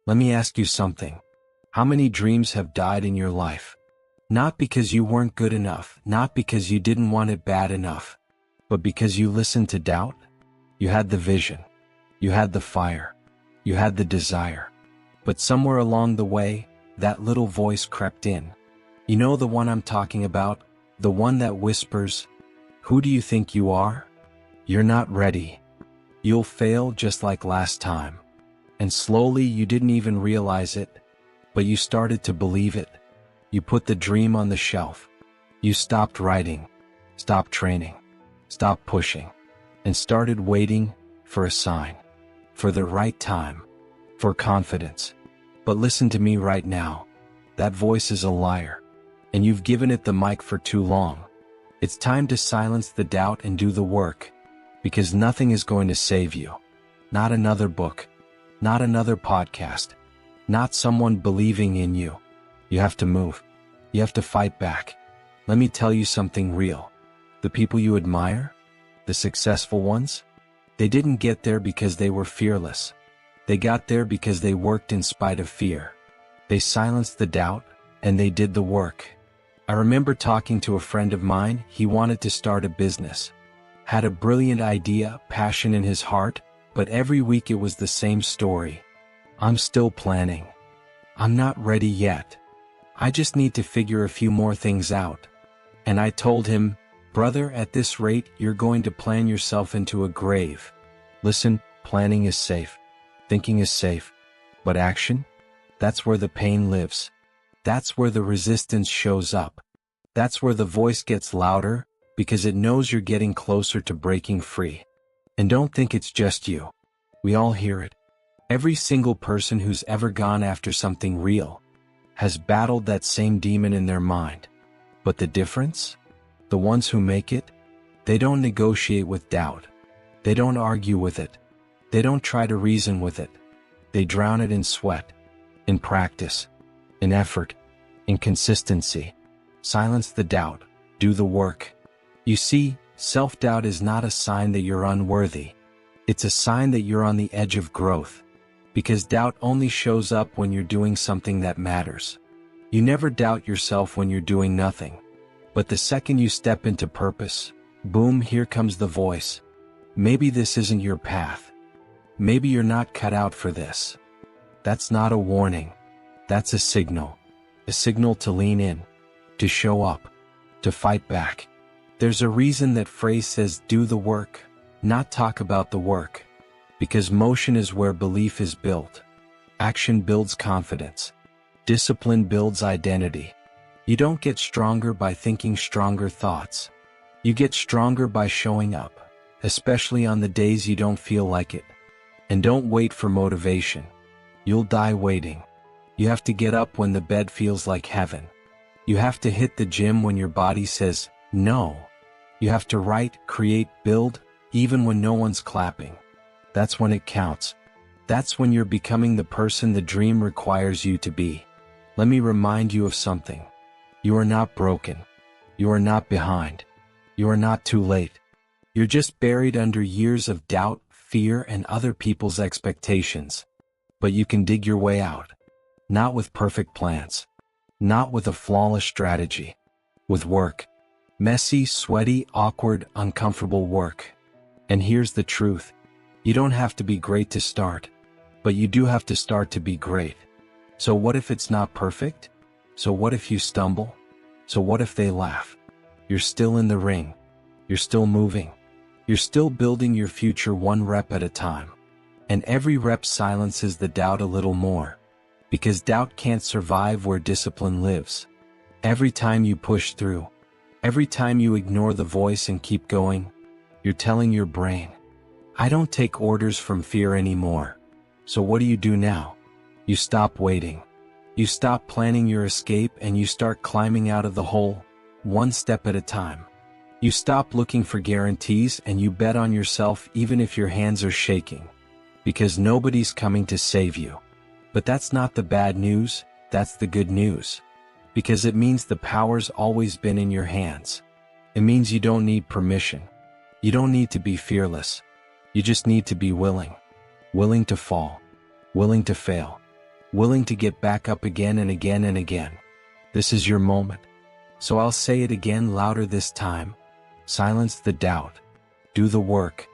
Let me ask you something. How many dreams have died in your life? Not because you weren't good enough, not because you didn't want it bad enough, but because you listened to doubt? You had the vision. You had the fire. You had the desire. But somewhere along the way, that little voice crept in. You know the one I'm talking about? The one that whispers, "Who do you think you are? You're not ready. You'll fail just like last time." And slowly you didn't even realize it, but you started to believe it. You put the dream on the shelf. You stopped writing, stopped training, stopped pushing, and started waiting for a sign, for the right time, for confidence. But listen to me right now. That voice is a liar, and you've given it the mic for too long. It's time to silence the doubt and do the work, because nothing is going to save you. Not another book, not another podcast, not someone believing in you. You have to move. You have to fight back. Let me tell you something real. The people you admire, the successful ones, they didn't get there because they were fearless. They got there because they worked in spite of fear. They silenced the doubt, and they did the work. I remember talking to a friend of mine. He wanted to start a business. Had a brilliant idea, passion in his heart, but every week it was the same story. "I'm still planning. I'm not ready yet. I just need to figure a few more things out." And I told him, "Brother, at this rate, you're going to plan yourself into a grave." Listen, planning is safe. Thinking is safe. But action? That's where the pain lives. That's where the resistance shows up. That's where the voice gets louder, because it knows you're getting closer to breaking free. And don't think it's just you. We all hear it. Every single person who's ever gone after something real has battled that same demon in their mind. But the difference? The ones who make it, they don't negotiate with doubt. They don't argue with it. They don't try to reason with it. They drown it in sweat, in practice, in effort, in consistency. Silence the doubt. Do the work. You see, self-doubt is not a sign that you're unworthy. It's a sign that you're on the edge of growth. Because doubt only shows up when you're doing something that matters. You never doubt yourself when you're doing nothing. But the second you step into purpose, boom, here comes the voice. Maybe this isn't your path. Maybe you're not cut out for this. That's not a warning. That's a signal. A signal to lean in, to show up, to fight back. There's a reason that phrase says do the work, not talk about the work. Because motion is where belief is built. Action builds confidence. Discipline builds identity. You don't get stronger by thinking stronger thoughts. You get stronger by showing up, especially on the days you don't feel like it. And don't wait for motivation. You'll die waiting. You have to get up when the bed feels like heaven. You have to hit the gym when your body says no. You have to write, create, build, even when no one's clapping. That's when it counts. That's when you're becoming the person the dream requires you to be. Let me remind you of something. You are not broken. You are not behind. You are not too late. You're just buried under years of doubt, fear, and other people's expectations. But you can dig your way out. Not with perfect plans. Not with a flawless strategy. With work. Messy, sweaty, awkward, uncomfortable work. And here's the truth. You don't have to be great to start. But you do have to start to be great. So what if it's not perfect? So what if you stumble? So what if they laugh? You're still in the ring. You're still moving. You're still building your future one rep at a time. And every rep silences the doubt a little more. Because doubt can't survive where discipline lives. Every time you push through, every time you ignore the voice and keep going, you're telling your brain, I don't take orders from fear anymore. So what do you do now? You stop waiting. You stop planning your escape and you start climbing out of the hole, one step at a time. You stop looking for guarantees and you bet on yourself even if your hands are shaking. Because nobody's coming to save you. But that's not the bad news, that's the good news. Because it means the power's always been in your hands. It means you don't need permission. You don't need to be fearless. You just need to be willing. Willing to fall. Willing to fail. willing to get back up again and again and again. This is your moment. So I'll say it again louder this time. Silence the doubt. Do the work.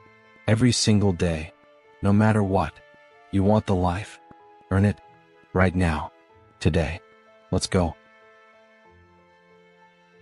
Every single day. No matter what. You want the life. Earn it. Right now. Today. Let's go.